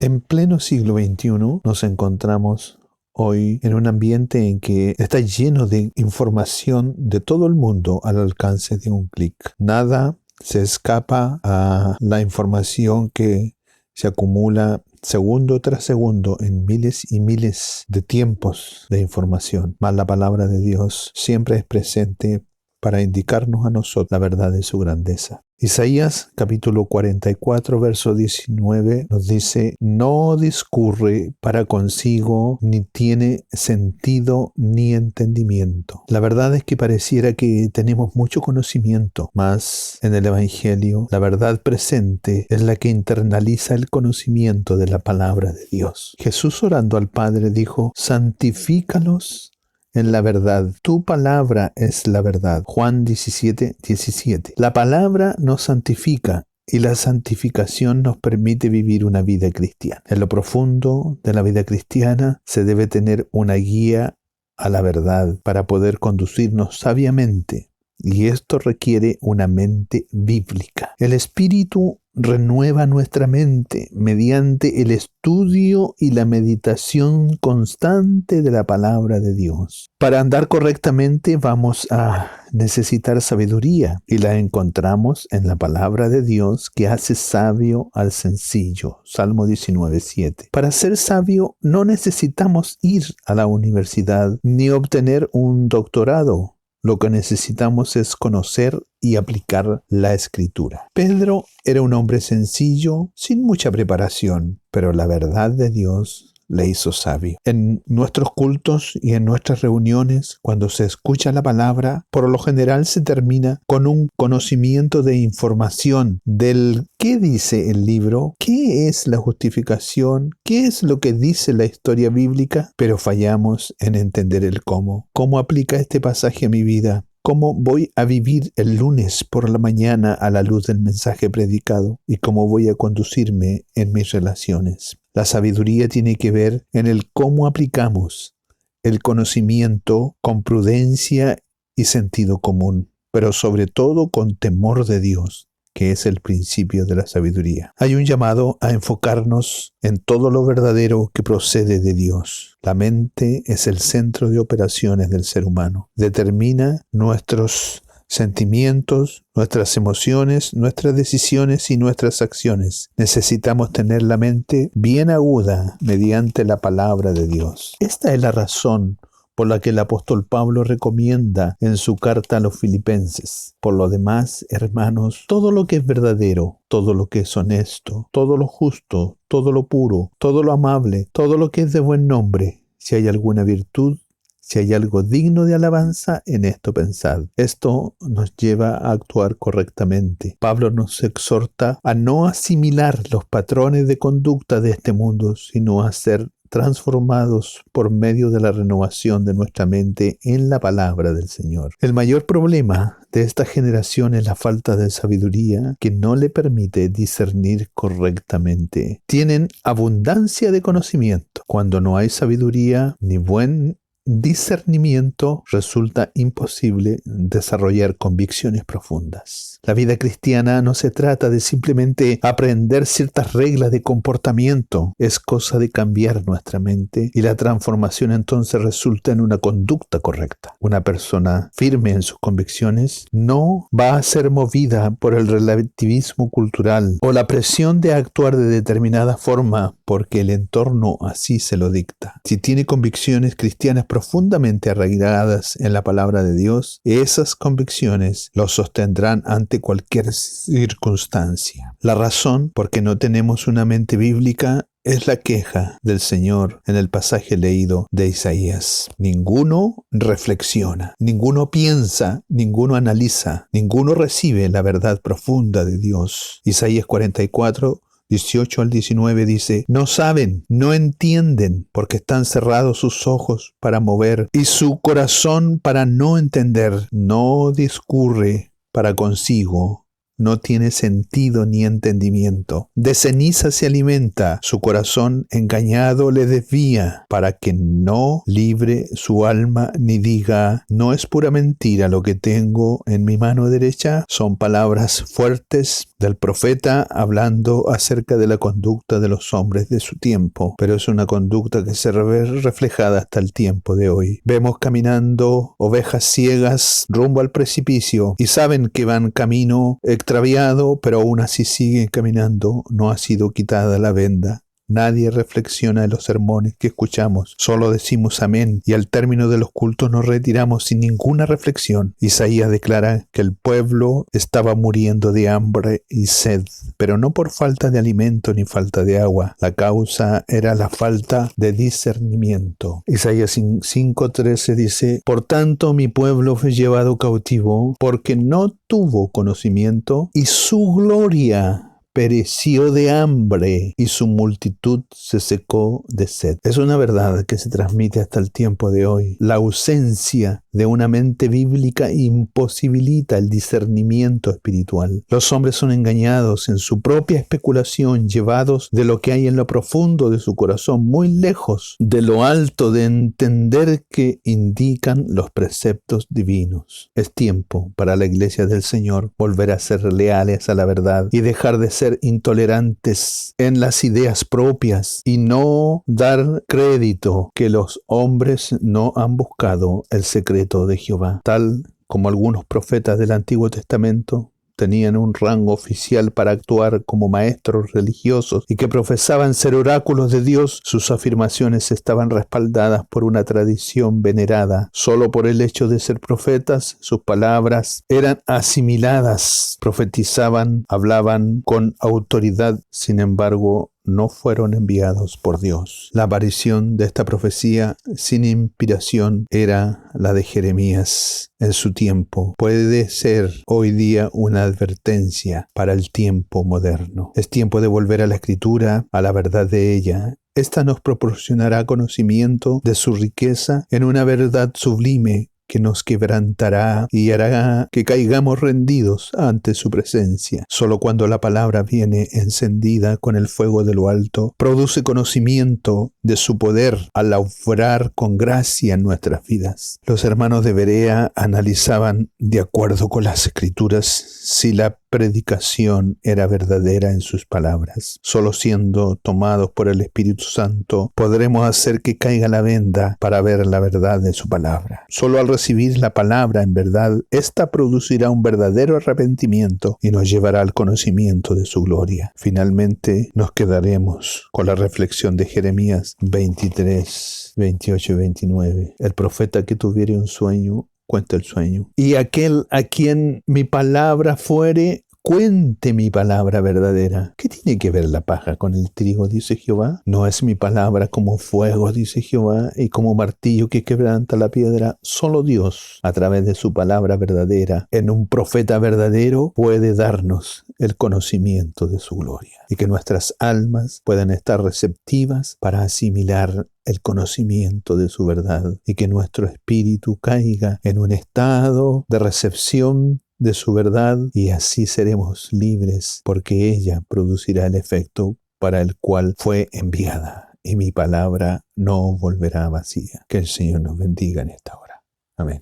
En pleno siglo XXI nos encontramos hoy en un ambiente en que está lleno de información de todo el mundo al alcance de un clic. Nada se escapa a la información que se acumula segundo tras segundo en miles y miles de tiempos de información. Mas la palabra de Dios siempre es presente para indicarnos a nosotros la verdad de su grandeza. Isaías capítulo 44 verso 19 nos dice: no discurre para consigo, ni tiene sentido ni entendimiento. La verdad es que pareciera que tenemos mucho conocimiento, mas en el Evangelio la verdad presente es la que internaliza el conocimiento de la palabra de Dios. Jesús, orando al Padre, dijo: santifícalos en la verdad. Tu palabra es la verdad. Juan 17:17. La palabra nos santifica y la santificación nos permite vivir una vida cristiana. En lo profundo de la vida cristiana se debe tener una guía a la verdad para poder conducirnos sabiamente, y esto requiere una mente bíblica. El Espíritu renueva nuestra mente mediante el estudio y la meditación constante de la palabra de Dios. Para andar correctamente vamos a necesitar sabiduría, y la encontramos en la palabra de Dios, que hace sabio al sencillo. Salmo 19:7. Para ser sabio no necesitamos ir a la universidad ni obtener un doctorado. Lo que necesitamos es conocer y aplicar la Escritura. Pedro era un hombre sencillo, sin mucha preparación, pero la verdad de Dios le hizo sabio. En nuestros cultos y en nuestras reuniones, cuando se escucha la palabra, por lo general se termina con un conocimiento de información del qué dice el libro, qué es la justificación, qué es lo que dice la historia bíblica, pero fallamos en entender el cómo. ¿Cómo aplica este pasaje a mi vida? ¿Cómo voy a vivir el lunes por la mañana a la luz del mensaje predicado? ¿Y cómo voy a conducirme en mis relaciones? La sabiduría tiene que ver en el cómo aplicamos el conocimiento con prudencia y sentido común, pero sobre todo con temor de Dios, que es el principio de la sabiduría. Hay un llamado a enfocarnos en todo lo verdadero que procede de Dios. La mente es el centro de operaciones del ser humano. Determina nuestros sentimientos, nuestras emociones, nuestras decisiones y nuestras acciones. Necesitamos tener la mente bien aguda mediante la palabra de Dios. Esta es la razón por la que el apóstol Pablo recomienda en su carta a los Filipenses: por lo demás, hermanos, todo lo que es verdadero, todo lo que es honesto, todo lo justo, todo lo puro, todo lo amable, todo lo que es de buen nombre, si hay alguna virtud, si hay algo digno de alabanza, en esto pensad. Esto nos lleva a actuar correctamente. Pablo nos exhorta a no asimilar los patrones de conducta de este mundo, sino a ser transformados por medio de la renovación de nuestra mente en la palabra del Señor. El mayor problema de esta generación es la falta de sabiduría, que no le permite discernir correctamente. Tienen abundancia de conocimiento. Cuando no hay sabiduría ni buen discernimiento, resulta imposible desarrollar convicciones profundas. La vida cristiana no se trata de simplemente aprender ciertas reglas de comportamiento, es cosa de cambiar nuestra mente, y la transformación entonces resulta en una conducta correcta. Una persona firme en sus convicciones no va a ser movida por el relativismo cultural o la presión de actuar de determinada forma porque el entorno así se lo dicta. Si tiene convicciones cristianas profundamente arraigadas en la palabra de Dios, esas convicciones los sostendrán ante cualquier circunstancia. La razón por qué no tenemos una mente bíblica es la queja del Señor en el pasaje leído de Isaías. Ninguno reflexiona, ninguno piensa, ninguno analiza, ninguno recibe la verdad profunda de Dios. Isaías 44, 18 al 19 dice: no saben, no entienden, porque están cerrados sus ojos para mover y su corazón para no entender. No discurre para consigo, no tiene sentido ni entendimiento. De ceniza se alimenta, su corazón engañado le desvía, para que no libre su alma ni diga: no es pura mentira lo que tengo en mi mano derecha. Son palabras fuertes del profeta hablando acerca de la conducta de los hombres de su tiempo, pero es una conducta que se ve reflejada hasta el tiempo de hoy. Vemos caminando ovejas ciegas rumbo al precipicio y saben que van camino extraviado, pero aún así siguen caminando. No ha sido quitada la venda. Nadie reflexiona en los sermones que escuchamos, solo decimos amén y al término de los cultos nos retiramos sin ninguna reflexión. Isaías declara que el pueblo estaba muriendo de hambre y sed, pero no por falta de alimento ni falta de agua. La causa era la falta de discernimiento. Isaías 5:13 dice: Por tanto mi pueblo fue llevado cautivo porque no tuvo conocimiento y su gloria pereció de hambre y su multitud se secó de sed. Es una verdad que se transmite hasta el tiempo de hoy. La ausencia de una mente bíblica imposibilita el discernimiento espiritual. Los hombres son engañados en su propia especulación, llevados de lo que hay en lo profundo de su corazón, muy lejos de lo alto de entender que indican los preceptos divinos. Es tiempo para la iglesia del Señor volver a ser leales a la verdad y dejar de ser intolerantes en las ideas propias y no dar crédito que los hombres no han buscado el secreto de Jehová. Tal como algunos profetas del Antiguo Testamento tenían un rango oficial para actuar como maestros religiosos y que profesaban ser oráculos de Dios, sus afirmaciones estaban respaldadas por una tradición venerada. Solo por el hecho de ser profetas, sus palabras eran asimiladas, profetizaban, hablaban con autoridad. Sin embargo, no fueron enviados por Dios. La aparición de esta profecía sin inspiración era la de Jeremías en su tiempo. Puede ser hoy día una advertencia para el tiempo moderno. Es tiempo de volver a la Escritura, a la verdad de ella. Esta nos proporcionará conocimiento de su riqueza en una verdad sublime que nos quebrantará y hará que caigamos rendidos ante su presencia. Solo cuando la palabra viene encendida con el fuego de lo alto, produce conocimiento de su poder al obrar con gracia en nuestras vidas. Los hermanos de Berea analizaban, de acuerdo con las Escrituras, si la predicación era verdadera en sus palabras. Solo siendo tomados por el Espíritu Santo podremos hacer que caiga la venda para ver la verdad de su palabra. Solo al recibir la palabra en verdad, ésta producirá un verdadero arrepentimiento y nos llevará al conocimiento de su gloria. Finalmente nos quedaremos con la reflexión de Jeremías 23, 28 y 29. El profeta que tuviere un sueño, cuenta el sueño. Y aquel a quien mi palabra fuere, cuente mi palabra verdadera. ¿Qué tiene que ver la paja con el trigo? Dice Jehová. ¿No es mi palabra como fuego, dice Jehová, y como martillo que quebranta la piedra? Solo Dios, a través de su palabra verdadera, en un profeta verdadero, puede darnos el conocimiento de su gloria. Y que nuestras almas puedan estar receptivas para asimilar el conocimiento de su verdad. Y que nuestro espíritu caiga en un estado de recepción de su verdad y así seremos libres porque ella producirá el efecto para el cual fue enviada y mi palabra no volverá vacía. Que el Señor nos bendiga en esta hora. Amén.